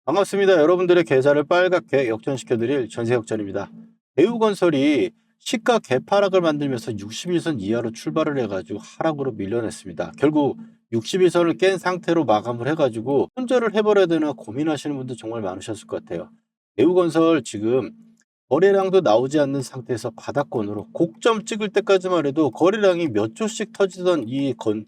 반갑습니다. 여러분들의 계좌를 빨갛게 역전시켜드릴 전세역전입니다. 대우건설이 시가 개파락을 만들면서 61선 이하로 출발을 해가지고 하락으로 밀려냈습니다. 결국 61선을 깬 상태로 마감을 해가지고 손절을 해버려야 되나 고민하시는 분들 정말 많으셨을 것 같아요. 대우건설 지금 거래량도 나오지 않는 상태에서 바닥권으로 곡점 찍을 때까지만 해도 거래량이 몇 조씩 터지던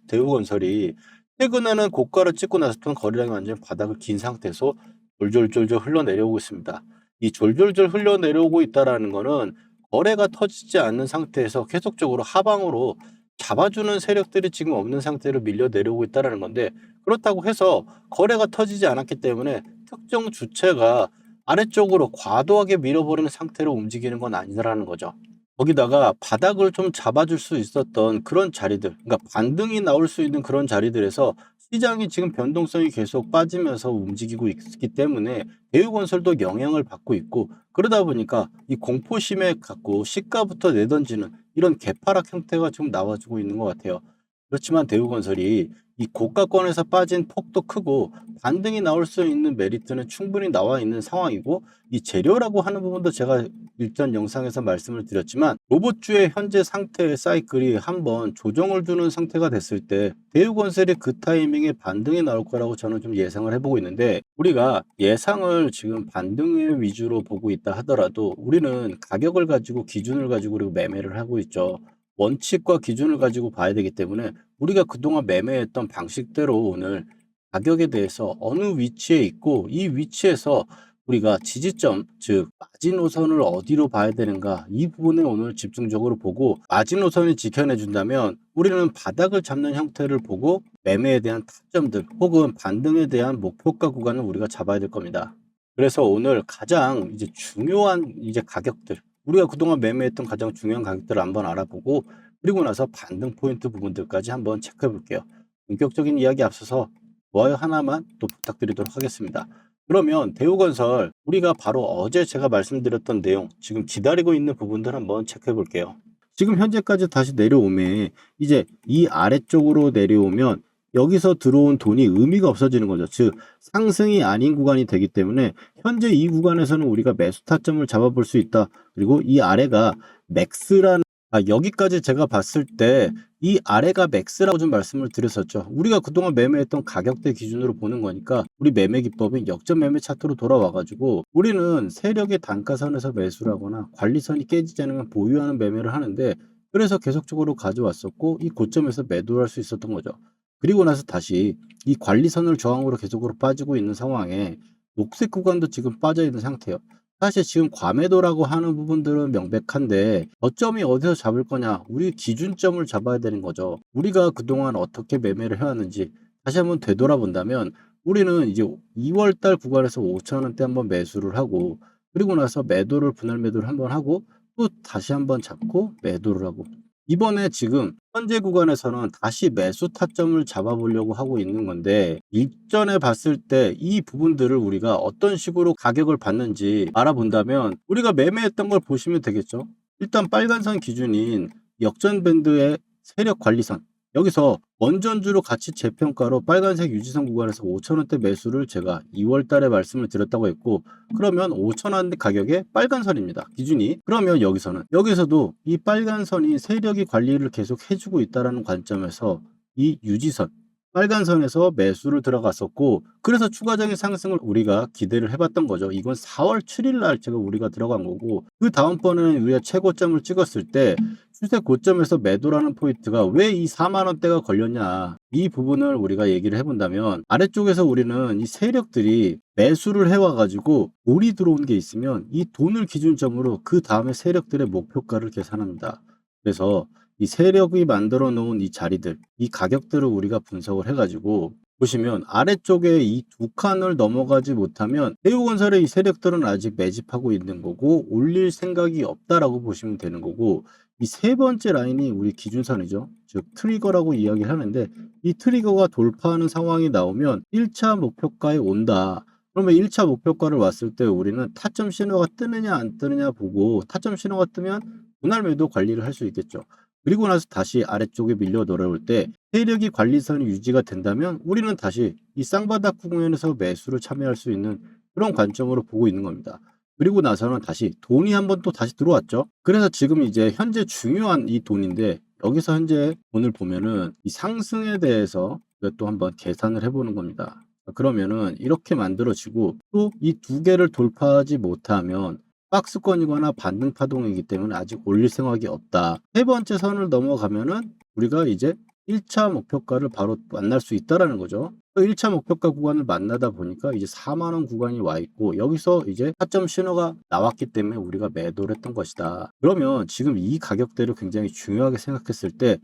대우건설이 최근에는 고가를 찍고 나서부터는 거래량이 완전 바닥을 긴 상태에서 졸졸졸졸 흘러내려오고 있습니다. 이 졸졸졸 흘러내려오고 있다라는 거는 거래가 터지지 않는 상태에서 계속적으로 하방으로 잡아주는 세력들이 지금 없는 상태로 밀려 내려오고 있다라는 건데, 그렇다고 해서 거래가 터지지 않았기 때문에 특정 주체가 아래쪽으로 과도하게 밀어버리는 상태로 움직이는 건 아니라는 거죠. 거기다가 바닥을 좀 잡아줄 수 있었던 그런 자리들, 그러니까 반등이 나올 수 있는 그런 자리들에서 시장이 지금 변동성이 계속 빠지면서 움직이고 있기 때문에 대우건설도 영향을 받고 있고, 그러다 보니까 이 공포심에 갖고 시가부터 내던지는 이런 개파락 형태가 좀 나와주고 있는 것 같아요. 그렇지만 대우건설이 이 고가권에서 빠진 폭도 크고 반등이 나올 수 있는 메리트는 충분히 나와 있는 상황이고, 이 재료라고 하는 부분도 제가 일전 영상에서 말씀을 드렸지만 로봇주의 현재 상태의 사이클이 한번 조정을 주는 상태가 됐을 때 대우건설이 그 타이밍에 반등이 나올 거라고 저는 좀 예상을 해보고 있는데, 우리가 예상을 지금 반등 위주로 보고 있다 하더라도 우리는 가격을 가지고 기준을 가지고 그리고 매매를 하고 있죠. 원칙과 기준을 가지고 봐야 되기 때문에 우리가 그동안 매매했던 방식대로 오늘 가격에 대해서 어느 위치에 있고 이 위치에서 우리가 지지점, 즉 마지노선을 어디로 봐야 되는가, 이 부분에 오늘 집중적으로 보고 마지노선이 지켜내 준다면 우리는 바닥을 잡는 형태를 보고 매매에 대한 타점들 혹은 반등에 대한 목표가 구간을 우리가 잡아야 될 겁니다. 그래서 오늘 가장 이제 중요한 가격들, 우리가 그동안 매매했던 가장 중요한 가격들을 한번 알아보고, 그리고 나서 반등 포인트 부분들까지 한번 체크해 볼게요. 본격적인 이야기 앞서서 좋아요 하나만 또 부탁드리도록 하겠습니다. 그러면 대우건설, 우리가 바로 어제 제가 말씀드렸던 내용, 지금 기다리고 있는 부분들 한번 체크해 볼게요. 지금 현재까지 다시 내려오면 이제 이 아래쪽으로 내려오면 여기서 들어온 돈이 의미가 없어지는 거죠. 즉 상승이 아닌 구간이 되기 때문에 현재 이 구간에서는 우리가 매수 타점을 잡아볼 수 있다. 그리고 이 아래가 맥스라는, 여기까지 제가 봤을 때 이 아래가 맥스라고 좀 말씀을 드렸었죠. 우리가 그동안 매매했던 가격대 기준으로 보는 거니까 우리 매매 기법인 역전 매매 차트로 돌아와 가지고 우리는 세력의 단가선에서 매수를 하거나 관리선이 깨지지 않으면 보유하는 매매를 하는데, 그래서 계속적으로 가져왔었고 이 고점에서 매도를 할 수 있었던 거죠. 그리고 나서 다시 이 관리선을 저항으로 계속으로 빠지고 있는 상황에 녹색 구간도 지금 빠져 있는 상태예요. 사실 지금 과매도라고 하는 부분들은 명백한데 저점이 어디서 잡을 거냐, 우리 기준점을 잡아야 되는 거죠. 우리가 그동안 어떻게 매매를 해왔는지 다시 한번 되돌아본다면 우리는 이제 2월달 구간에서 5천원대 한번 매수를 하고, 그리고 나서 매도를 분할 매도를 한번 하고 또 다시 한번 잡고 매도를 하고, 이번에 지금 현재 구간에서는 다시 매수 타점을 잡아보려고 하고 있는 건데, 일전에 봤을 때 이 부분들을 우리가 어떤 식으로 가격을 받는지 알아본다면 우리가 매매했던 걸 보시면 되겠죠. 일단 빨간선 기준인 역전 밴드의 세력 관리선, 여기서 원전주로 같이 재평가로 빨간색 유지선 구간에서 5천원대 매수를 제가 2월 달에 말씀을 드렸다고 했고, 그러면 5천원 가격의 빨간선입니다. 기준이. 그러면 여기서도 이 빨간선이 세력이 관리를 계속 해주고 있다는 관점에서 이 유지선, 빨간선에서 매수를 들어갔었고, 그래서 추가적인 상승을 우리가 기대를 해봤던 거죠. 이건 4월 7일 날 제가 우리가 들어간 거고, 그 다음번에는 우리가 최고점을 찍었을 때 추세 고점에서 매도라는 포인트가 왜 이 4만원대가 걸렸냐, 이 부분을 우리가 얘기를 해본다면 아래쪽에서 우리는 이 세력들이 매수를 해와가지고 돈이 들어온 게 있으면 이 돈을 기준점으로 그 다음에 세력들의 목표가를 계산합니다. 그래서 이 세력이 만들어 놓은 이 자리들, 이 가격들을 우리가 분석을 해가지고 보시면 아래쪽에 이 두 칸을 넘어가지 못하면 대우건설의 이 세력들은 아직 매집하고 있는 거고 올릴 생각이 없다라고 보시면 되는 거고, 이 세 번째 라인이 우리 기준선이죠. 즉 트리거라고 이야기를 하는데, 이 트리거가 돌파하는 상황이 나오면 1차 목표가에 온다. 그러면 1차 목표가를 왔을 때 우리는 타점 신호가 뜨느냐 안 뜨느냐 보고, 타점 신호가 뜨면 분할 매도 관리를 할 수 있겠죠. 그리고 나서 다시 아래쪽에 밀려 내려올 때 세력이 관리선이 유지가 된다면 우리는 다시 이 쌍바닥 구간에서 매수를 참여할 수 있는 그런 관점으로 보고 있는 겁니다. 그리고 나서는 다시 돈이 한번 또 다시 들어왔죠. 그래서 지금 이제 현재 중요한 이 돈인데 여기서 현재 돈을 보면은 이 상승에 대해서 또 한번 계산을 해보는 겁니다. 그러면은 이렇게 만들어지고 또 이 두 개를 돌파하지 못하면 박스권이거나 반등 파동이기 때문에 아직 올릴 생각이 없다. 세 번째 선을 넘어가면은 우리가 이제 1차 목표가를 바로 만날 수 있다라는 거죠. 1차 목표가 구간을 만나다 보니까 이제 4만 원 구간이 와 있고 여기서 이제 타점 신호가 나왔기 때문에 우리가 매도를 했던 것이다. 그러면 지금 이 가격대를 굉장히 중요하게 생각했을 때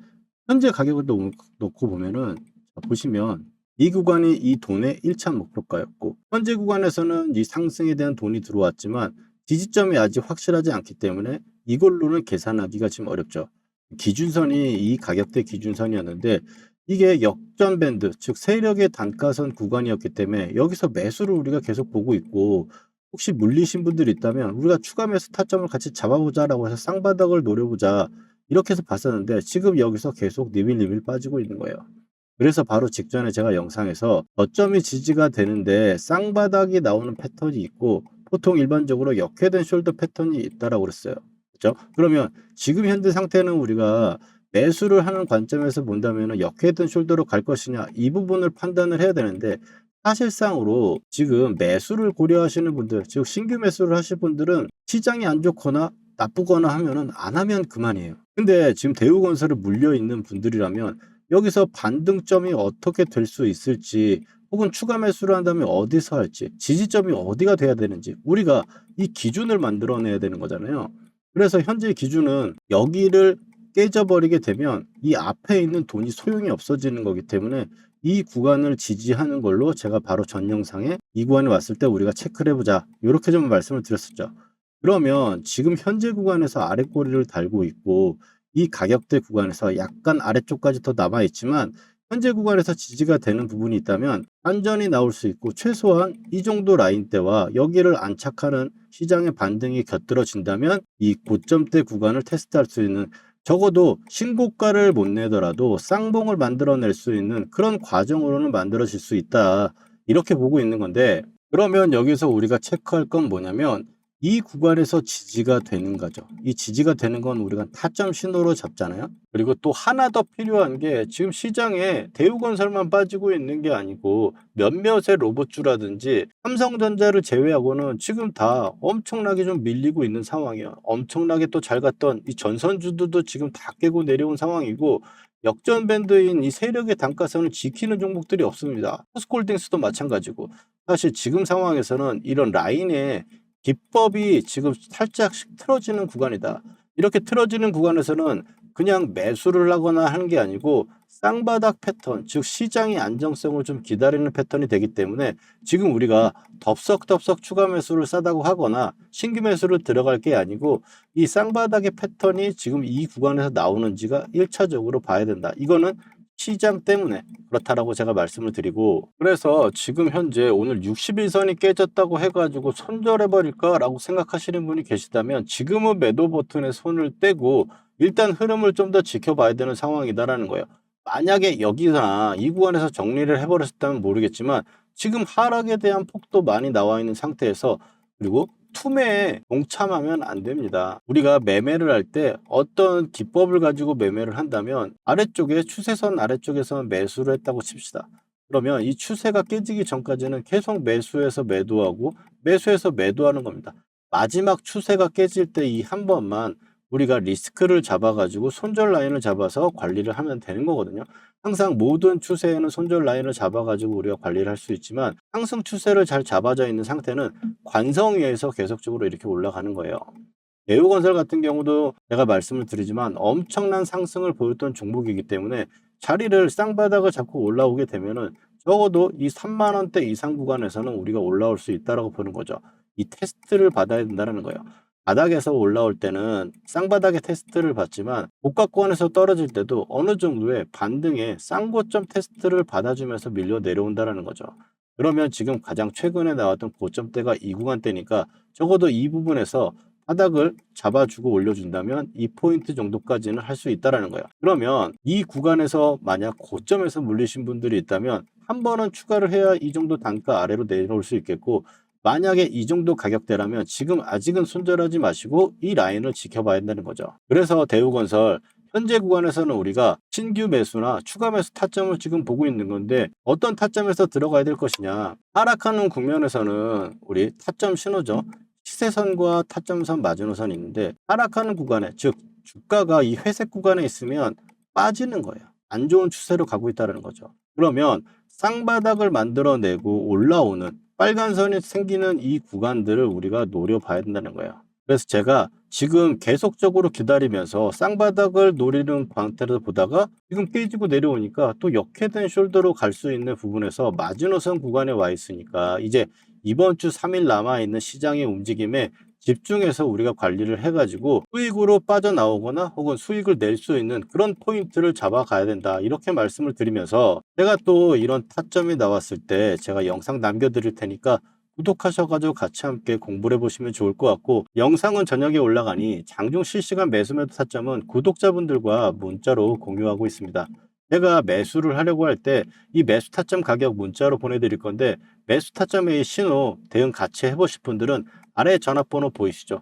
현재 가격을 놓고 보면은 보시면 이 구간이 이 돈의 1차 목표가였고 현재 구간에서는 이 상승에 대한 돈이 들어왔지만 지지점이 아직 확실하지 않기 때문에 이걸로는 계산하기가 지금 어렵죠. 기준선이 이 가격대 기준선이었는데 이게 역전 밴드, 즉 세력의 단가선 구간이었기 때문에 여기서 매수를 우리가 계속 보고 있고 혹시 물리신 분들이 있다면 우리가 추가 매수 타점을 같이 잡아보자라고 해서 쌍바닥을 노려보자 이렇게 해서 봤었는데 지금 여기서 계속 니밀니밀 빠지고 있는 거예요. 그래서 바로 직전에 제가 영상에서 저점이 지지가 되는데 쌍바닥이 나오는 패턴이 있고 보통 일반적으로 역회된 숄더 패턴이 있다라고 그랬어요. 그렇죠? 그러면 지금 현재 상태는 우리가 매수를 하는 관점에서 본다면 역회된 숄더로 갈 것이냐 이 부분을 판단을 해야 되는데 사실상으로 지금 매수를 고려하시는 분들 즉 신규 매수를 하실 분들은 시장이 안 좋거나 나쁘거나 하면은 안 하면 그만이에요. 근데 지금 대우건설에 물려 있는 분들이라면 여기서 반등점이 어떻게 될 수 있을지 혹은 추가 매수를 한다면 어디서 할지 지지점이 어디가 돼야 되는지 우리가 이 기준을 만들어내야 되는 거잖아요. 그래서 현재 기준은 여기를 깨져버리게 되면 이 앞에 있는 돈이 소용이 없어지는 거기 때문에 이 구간을 지지하는 걸로 제가 바로 전 영상에 이 구간에 왔을 때 우리가 체크를 해보자 이렇게 좀 말씀을 드렸었죠. 그러면 지금 현재 구간에서 아랫꼬리를 달고 있고 이 가격대 구간에서 약간 아래쪽까지 더 남아 있지만 현재 구간에서 지지가 되는 부분이 있다면 안전이 나올 수 있고 최소한 이 정도 라인대와 여기를 안착하는 시장의 반등이 곁들어진다면 이 고점대 구간을 테스트할 수 있는 적어도 신고가를 못 내더라도 쌍봉을 만들어낼 수 있는 그런 과정으로는 만들어질 수 있다. 이렇게 보고 있는 건데 그러면 여기서 우리가 체크할 건 뭐냐면 이 구간에서 지지가 되는 거죠. 이 지지가 되는 건 우리가 타점 신호로 잡잖아요. 그리고 또 하나 더 필요한 게 지금 시장에 대우건설만 빠지고 있는 게 아니고 몇몇의 로봇주라든지 삼성전자를 제외하고는 지금 다 엄청나게 좀 밀리고 있는 상황이에요. 엄청나게 또 잘 갔던 이 전선주들도 지금 다 깨고 내려온 상황이고 역전 밴드인 이 세력의 단가선을 지키는 종목들이 없습니다. 포스코홀딩스도 마찬가지고 사실 지금 상황에서는 이런 라인에 기법이 지금 살짝씩 틀어지는 구간이다. 이렇게 틀어지는 구간에서는 그냥 매수를 하거나 하는 게 아니고 쌍바닥 패턴, 즉 시장의 안정성을 좀 기다리는 패턴이 되기 때문에 지금 우리가 덥석덥석 추가 매수를 싸다고 하거나 신규 매수를 들어갈 게 아니고 이 쌍바닥의 패턴이 지금 이 구간에서 나오는지가 1차적으로 봐야 된다. 이거는 시장 때문에 그렇다라고 제가 말씀을 드리고 그래서 지금 현재 오늘 60일선이 깨졌다고 해가지고 손절해버릴까라고 생각하시는 분이 계시다면 지금은 매도 버튼에 손을 떼고 일단 흐름을 좀 더 지켜봐야 되는 상황이다라는 거예요. 만약에 여기나 이 구간에서 정리를 해버렸다면 모르겠지만 지금 하락에 대한 폭도 많이 나와 있는 상태에서 그리고 투매에 동참하면 안 됩니다. 우리가 매매를 할 때 어떤 기법을 가지고 매매를 한다면 아래쪽에 추세선 아래쪽에서 매수를 했다고 칩시다. 그러면 이 추세가 깨지기 전까지는 계속 매수해서 매도하고 매수해서 매도하는 겁니다. 마지막 추세가 깨질 때 이 한 번만 우리가 리스크를 잡아가지고 손절 라인을 잡아서 관리를 하면 되는 거거든요. 항상 모든 추세에는 손절 라인을 잡아가지고 우리가 관리를 할 수 있지만 상승 추세를 잘 잡아져 있는 상태는 관성위에서 계속적으로 이렇게 올라가는 거예요. 대우건설 같은 경우도 제가 말씀을 드리지만 엄청난 상승을 보였던 종목이기 때문에 자리를 쌍바닥을 잡고 올라오게 되면은 적어도 이 3만 원대 이상 구간에서는 우리가 올라올 수 있다라고 보는 거죠. 이 테스트를 받아야 된다는 거예요. 바닥에서 올라올 때는 쌍바닥의 테스트를 받지만 고가권에서 떨어질 때도 어느 정도의 반등의 쌍고점 테스트를 받아주면서 밀려 내려온다는 거죠. 그러면 지금 가장 최근에 나왔던 고점대가 이 구간대니까 적어도 이 부분에서 바닥을 잡아주고 올려준다면 2포인트 정도까지는 할 수 있다는 거예요. 그러면 이 구간에서 만약 고점에서 물리신 분들이 있다면 한 번은 추가를 해야 이 정도 단가 아래로 내려올 수 있겠고 만약에 이 정도 가격대라면 지금 아직은 손절하지 마시고 이 라인을 지켜봐야 된다는 거죠. 그래서 대우건설 현재 구간에서는 우리가 신규 매수나 추가 매수 타점을 지금 보고 있는 건데 어떤 타점에서 들어가야 될 것이냐. 하락하는 국면에서는 우리 타점 신호죠. 시세선과 타점선 마지노선이 있는데 하락하는 구간에 즉 주가가 이 회색 구간에 있으면 빠지는 거예요. 안 좋은 추세로 가고 있다는 거죠. 그러면 쌍바닥을 만들어내고 올라오는 빨간 선이 생기는 이 구간들을 우리가 노려봐야 된다는 거예요. 그래서 제가 지금 계속적으로 기다리면서 쌍바닥을 노리는 광태를 보다가 지금 깨지고 내려오니까 또 역회된 숄더로 갈 수 있는 부분에서 마지노선 구간에 와 있으니까 이제 이번 주 3일 남아있는 시장의 움직임에 집중해서 우리가 관리를 해가지고 수익으로 빠져나오거나 혹은 수익을 낼 수 있는 그런 포인트를 잡아가야 된다. 이렇게 말씀을 드리면서 제가 또 이런 타점이 나왔을 때 제가 영상 남겨드릴 테니까 구독하셔가지고 같이 함께 공부를 해보시면 좋을 것 같고 영상은 저녁에 올라가니 장중 실시간 매수매도 타점은 구독자분들과 문자로 공유하고 있습니다. 제가 매수를 하려고 할 때 이 매수 타점 가격 문자로 보내드릴 건데 매수 타점의 신호 대응 같이 해보실 분들은 아래 전화번호 보이시죠?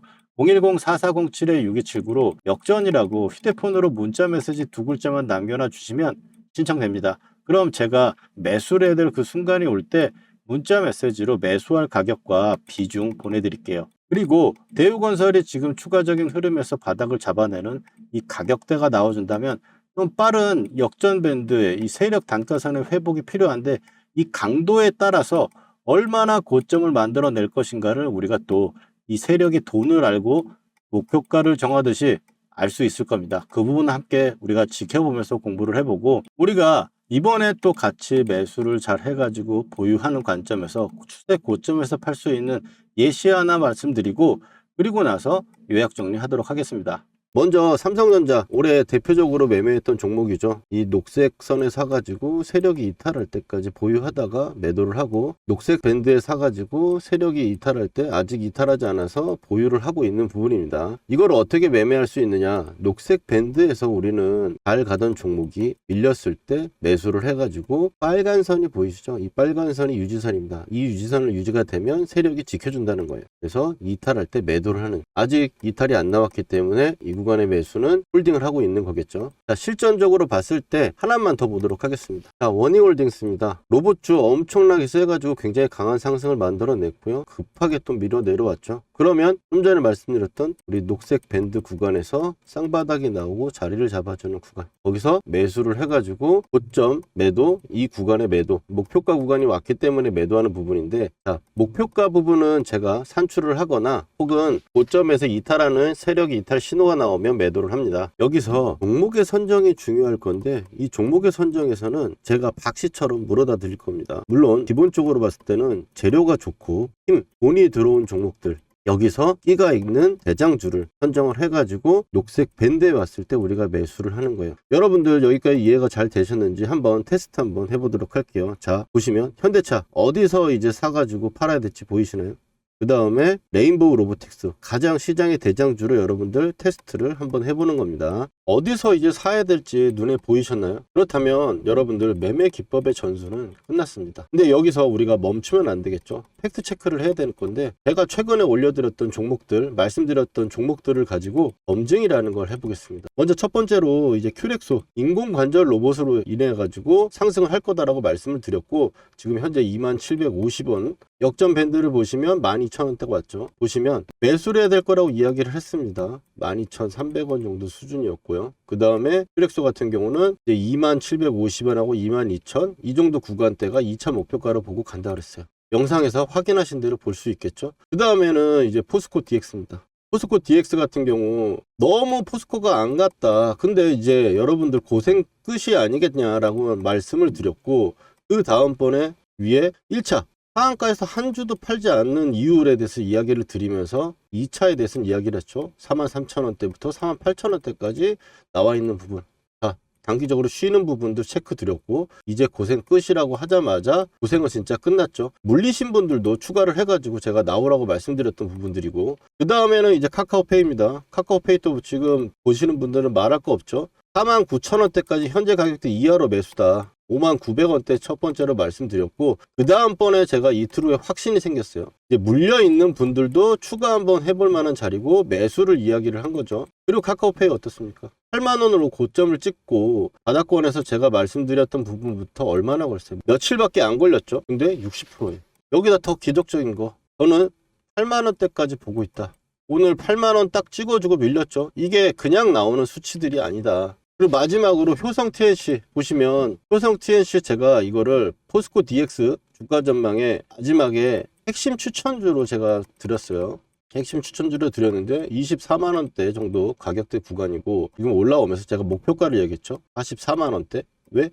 010-4407-6279로 역전이라고 휴대폰으로 문자 메시지 2글자만 남겨놔 주시면 신청됩니다. 그럼 제가 매수를 해야 될 그 순간이 올 때 문자 메시지로 매수할 가격과 비중 보내드릴게요. 그리고 대우건설이 지금 추가적인 흐름에서 바닥을 잡아내는 이 가격대가 나와준다면 좀 빠른 역전 밴드의 이 세력 단가선의 회복이 필요한데 이 강도에 따라서 얼마나 고점을 만들어낼 것인가를 우리가 또 이 세력의 돈을 알고 목표가를 정하듯이 알 수 있을 겁니다. 그 부분은 함께 우리가 지켜보면서 공부를 해보고 우리가 이번에 또 같이 매수를 잘 해가지고 보유하는 관점에서 추세 고점에서 팔 수 있는 예시 하나 말씀드리고 그리고 나서 요약 정리하도록 하겠습니다. 먼저 삼성전자 올해 대표적으로 매매했던 종목이죠. 이 녹색 선에 사가지고 세력이 이탈할 때까지 보유하다가 매도를 하고 녹색 밴드에 사가지고 세력이 이탈할 때 아직 이탈하지 않아서 보유를 하고 있는 부분입니다. 이걸 어떻게 매매할 수 있느냐. 녹색 밴드에서 우리는 잘 가던 종목이 밀렸을 때 매수를 해가지고 빨간 선이 보이시죠? 이 빨간 선이 유지선입니다. 이 유지선을 유지가 되면 세력이 지켜준다는 거예요. 그래서 이탈할 때 매도를 하는 아직 이탈이 안 나왔기 때문에 이 구간의 매수는 홀딩을 하고 있는 거겠죠. 자, 실전적으로 봤을 때 하나만 더 보도록 하겠습니다. 자, 원희홀딩스입니다. 로봇주 엄청나게 세가지고 굉장히 강한 상승을 만들어냈고요. 급하게 또 밀어 내려왔죠. 그러면 좀 전에 말씀드렸던 우리 녹색 밴드 구간에서 쌍바닥이 나오고 자리를 잡아주는 구간 거기서 매수를 해가지고 고점 매도 이 구간의 매도 목표가 구간이 왔기 때문에 매도하는 부분인데 자, 목표가 부분은 제가 산출을 하거나 혹은 고점에서 이탈하는 세력이 이탈 신호가 나오면 매도를 합니다. 여기서 종목의 선정이 중요할 건데 이 종목의 선정에서는 제가 박씨처럼 물어다 드릴 겁니다. 물론 기본적으로 봤을 때는 재료가 좋고 힘, 돈이 들어온 종목들 여기서 끼가 있는 대장주를 선정을 해가지고 녹색 밴드에 왔을 때 우리가 매수를 하는 거예요. 여러분들 여기까지 이해가 잘 되셨는지 한번 테스트 한번 해보도록 할게요. 자, 보시면 현대차 어디서 이제 사가지고 팔아야 될지 보이시나요? 그 다음에 레인보우 로보틱스 가장 시장의 대장주로 여러분들 테스트를 한번 해보는 겁니다. 어디서 이제 사야 될지 눈에 보이셨나요? 그렇다면 여러분들 매매 기법의 전수는 끝났습니다. 근데 여기서 우리가 멈추면 안 되겠죠. 팩트 체크를 해야 되는 건데 제가 최근에 올려드렸던 종목들 말씀드렸던 종목들을 가지고 검증이라는 걸 해보겠습니다. 먼저 첫 번째로 이제 큐렉소 인공관절 로봇으로 인해 가지고 상승을 할 거다라고 말씀을 드렸고 지금 현재 2750원 역전 밴드를 보시면 12,000원대가 왔죠. 보시면 매수를 해야 될 거라고 이야기를 했습니다. 12,300원 정도 수준이었고요. 그 다음에 큐렉소 같은 경우는 이제 2750원하고 22,000 이 정도 구간대가 2차 목표가로 보고 간다 그랬어요. 영상에서 확인하신 대로 볼 수 있겠죠. 그 다음에는 이제 포스코 DX입니다. 포스코 DX 같은 경우 너무 포스코가 안 갔다. 근데 이제 여러분들 고생 끝이 아니겠냐라고 말씀을 드렸고 그 다음번에 위에 1차 하한가에서 한 주도 팔지 않는 이유에 대해서 이야기를 드리면서 2차에 대해서는 이야기를 했죠. 43,000원대부터 48,000원대까지 나와 있는 부분. 자, 단기적으로 쉬는 부분도 체크 드렸고 이제 고생 끝이라고 하자마자 고생은 진짜 끝났죠. 물리신 분들도 추가를 해가지고 제가 나오라고 말씀드렸던 부분들이고 그 다음에는 이제 카카오페이입니다. 카카오페이 또 지금 보시는 분들은 말할 거 없죠. 49,000원대까지 현재 가격대 이하로 매수다. 59,900원대 첫 번째로 말씀드렸고, 그 다음번에 제가 이틀 후에 확신이 생겼어요. 이제 물려있는 분들도 추가 한번 해볼 만한 자리고 매수를 이야기를 한 거죠. 그리고 카카오페이 어떻습니까? 8만원으로 고점을 찍고 바닥권에서 제가 말씀드렸던 부분부터 얼마나 걸렸어요? 며칠밖에 안 걸렸죠. 근데 60%예요. 여기다 더 기적적인 거, 저는 8만원대까지 보고 있다. 오늘 8만원 딱 찍어주고 밀렸죠. 이게 그냥 나오는 수치들이 아니다. 그리고 마지막으로 효성 TNC 보시면, 효성 TNC 제가 이거를 포스코 DX 주가 전망에 마지막에 핵심 추천주로 제가 드렸어요. 핵심 추천주로 드렸는데 24만원대 정도 가격대 구간이고, 지금 올라오면서 제가 목표가를 얘기했죠. 44만원대. 왜?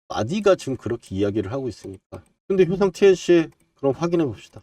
마디가 지금 그렇게 이야기를 하고 있으니까. 근데 효성 TNC 그럼 확인해 봅시다.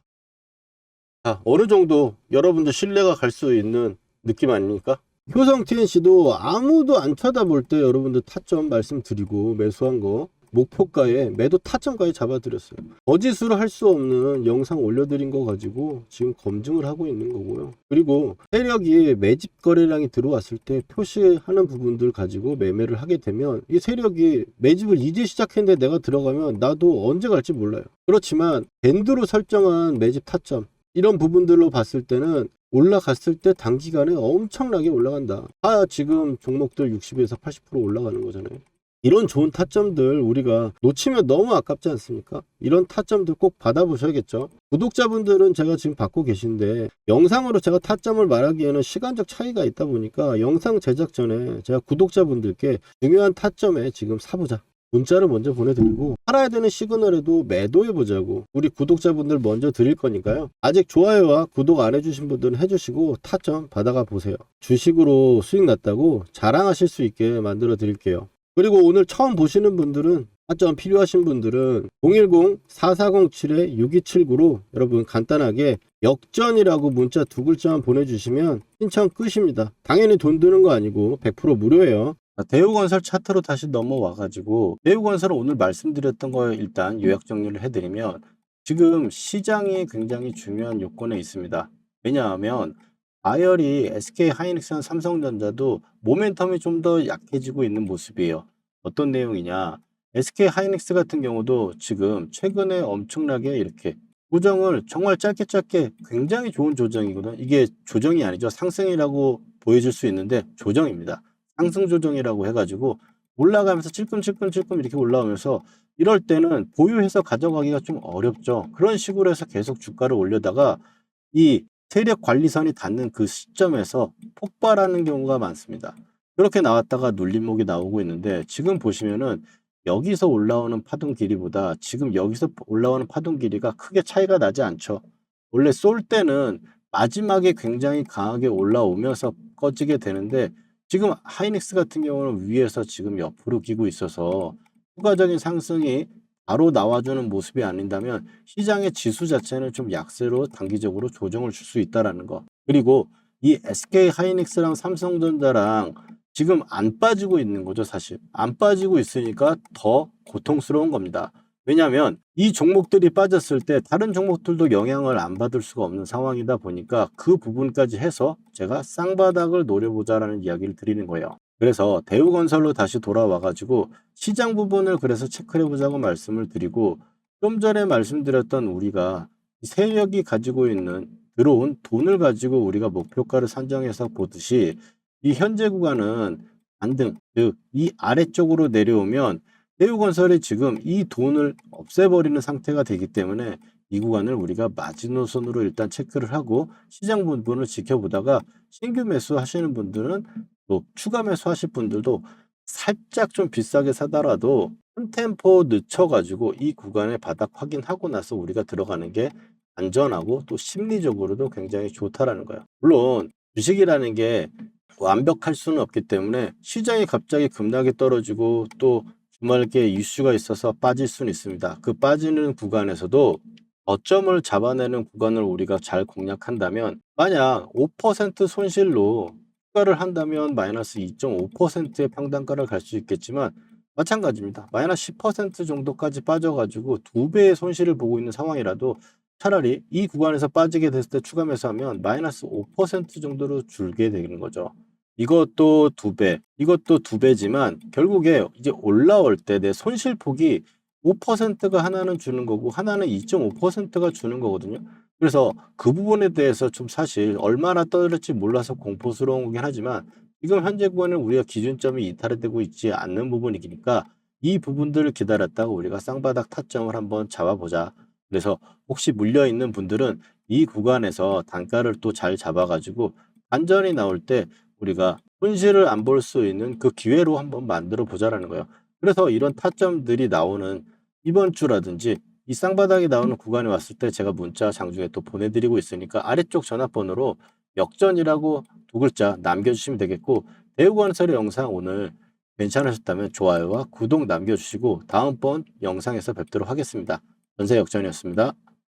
자, 어느 정도 여러분들 신뢰가 갈 수 있는 느낌 아닙니까? 효성 TNC도 아무도 안 쳐다볼 때 여러분들 타점 말씀드리고 매수한 거 목표가에 매도 타점까지 잡아드렸어요. 거짓으로 할 수 없는 영상 올려드린 거 가지고 지금 검증을 하고 있는 거고요. 그리고 세력이 매집 거래량이 들어왔을 때 표시하는 부분들 가지고 매매를 하게 되면 이 세력이 매집을 이제 시작했는데 내가 들어가면 나도 언제 갈지 몰라요. 그렇지만 밴드로 설정한 매집 타점 이런 부분들로 봤을 때는 올라갔을 때 단기간에 엄청나게 올라간다. 지금 종목들 60에서 80% 올라가는 거잖아요. 이런 좋은 타점들 우리가 놓치면 너무 아깝지 않습니까? 이런 타점들 꼭 받아보셔야겠죠. 구독자분들은 제가 지금 받고 계신데, 영상으로 제가 타점을 말하기에는 시간적 차이가 있다 보니까 영상 제작 전에 제가 구독자분들께 중요한 타점에 지금 사보자 문자를 먼저 보내드리고, 팔아야 되는 시그널에도 매도해보자고 우리 구독자분들 먼저 드릴 거니까요. 아직 좋아요와 구독 안 해주신 분들은 해주시고 타점 받아가 보세요. 주식으로 수익 났다고 자랑하실 수 있게 만들어 드릴게요. 그리고 오늘 처음 보시는 분들은, 타점 필요하신 분들은 010-4407-6279로 여러분 간단하게 역전이라고 문자 2글자만 보내주시면 신청 끝입니다. 당연히 돈 드는 거 아니고 100% 무료예요. 대우건설 차트로 다시 넘어와가지고, 대우건설은 오늘 말씀드렸던 거 일단 요약 정리를 해드리면, 지금 시장이 굉장히 중요한 요건에 있습니다. 왜냐하면 아열이 SK하이닉스나 삼성전자도 모멘텀이 좀 더 약해지고 있는 모습이에요. 어떤 내용이냐, SK하이닉스 같은 경우도 지금 최근에 엄청나게 이렇게 조정을 정말 짧게 굉장히 좋은 조정이거든요. 이게 조정이 아니죠. 상승이라고 보여질 수 있는데 조정입니다. 상승 조정이라고 해가지고 올라가면서 찔끔찔끔 이렇게 올라오면서, 이럴 때는 보유해서 가져가기가 좀 어렵죠. 그런 식으로 해서 계속 주가를 올려다가 이 세력 관리선이 닿는 그 시점에서 폭발하는 경우가 많습니다. 그렇게 나왔다가 눌림목이 나오고 있는데, 지금 보시면은 여기서 올라오는 파동 길이보다 지금 여기서 올라오는 파동 길이가 크게 차이가 나지 않죠. 원래 쏠 때는 마지막에 굉장히 강하게 올라오면서 꺼지게 되는데, 지금 하이닉스 같은 경우는 위에서 지금 옆으로 기고 있어서 추가적인 상승이 바로 나와주는 모습이 아닌다면 시장의 지수 자체는 좀 약세로 단기적으로 조정을 줄 수 있다는 거. 그리고 이 SK하이닉스랑 삼성전자랑 지금 안 빠지고 있는 거죠. 사실 안 빠지고 있으니까 더 고통스러운 겁니다. 왜냐하면 이 종목들이 빠졌을 때 다른 종목들도 영향을 안 받을 수가 없는 상황이다 보니까 그 부분까지 해서 제가 쌍바닥을 노려보자라는 이야기를 드리는 거예요. 그래서 대우건설로 다시 돌아와가지고 시장 부분을 그래서 체크해 보자고 말씀을 드리고, 좀 전에 말씀드렸던 우리가 세력이 가지고 있는 들어온 돈을 가지고 우리가 목표가를 산정해서 보듯이, 이 현재 구간은 반등, 즉 이 아래쪽으로 내려오면 대우건설이 지금 이 돈을 없애버리는 상태가 되기 때문에 이 구간을 우리가 마지노선으로 일단 체크를 하고 시장 부분을 지켜보다가, 신규 매수 하시는 분들은 또 추가 매수 하실 분들도 살짝 좀 비싸게 사더라도 한 템포 늦춰가지고 이 구간의 바닥 확인하고 나서 우리가 들어가는 게 안전하고 또 심리적으로도 굉장히 좋다라는 거예요. 물론 주식이라는 게 완벽할 수는 없기 때문에 시장이 갑자기 급락이 떨어지고 또 주말에 이슈가 있어서 빠질 수는 있습니다. 그 빠지는 구간에서도 저점을 잡아내는 구간을 우리가 잘 공략한다면, 만약 5% 손실로 추가를 한다면 마이너스 2.5%의 평단가를 갈 수 있겠지만, 마찬가지입니다. 마이너스 10% 정도까지 빠져가지고 2배의 손실을 보고 있는 상황이라도 차라리 이 구간에서 빠지게 됐을 때 추가 매수하면 마이너스 5% 정도로 줄게 되는 거죠. 이것도 2배, 이것도 2배지만 결국에 이제 올라올 때 내 손실폭이 5%가 하나는 주는 거고 하나는 2.5%가 주는 거거든요. 그래서 그 부분에 대해서 좀 사실 얼마나 떨어질지 몰라서 공포스러운 거긴 하지만 지금 현재 구간은 우리가 기준점이 이탈되고 있지 않는 부분이니까 이 부분들을 기다렸다가 우리가 쌍바닥 타점을 한번 잡아보자. 그래서 혹시 물려 있는 분들은 이 구간에서 단가를 또 잘 잡아가지고 반전이 나올 때 우리가 손실을 안 볼 수 있는 그 기회로 한번 만들어 보자라는 거예요. 그래서 이런 타점들이 나오는 이번 주라든지 이 쌍바닥이 나오는 구간에 왔을 때 제가 문자 장중에 또 보내드리고 있으니까 아래쪽 전화번호로 역전이라고 2글자 남겨주시면 되겠고, 대우건설의 영상 오늘 괜찮으셨다면 좋아요와 구독 남겨주시고 다음번 영상에서 뵙도록 하겠습니다. 전세 역전이었습니다.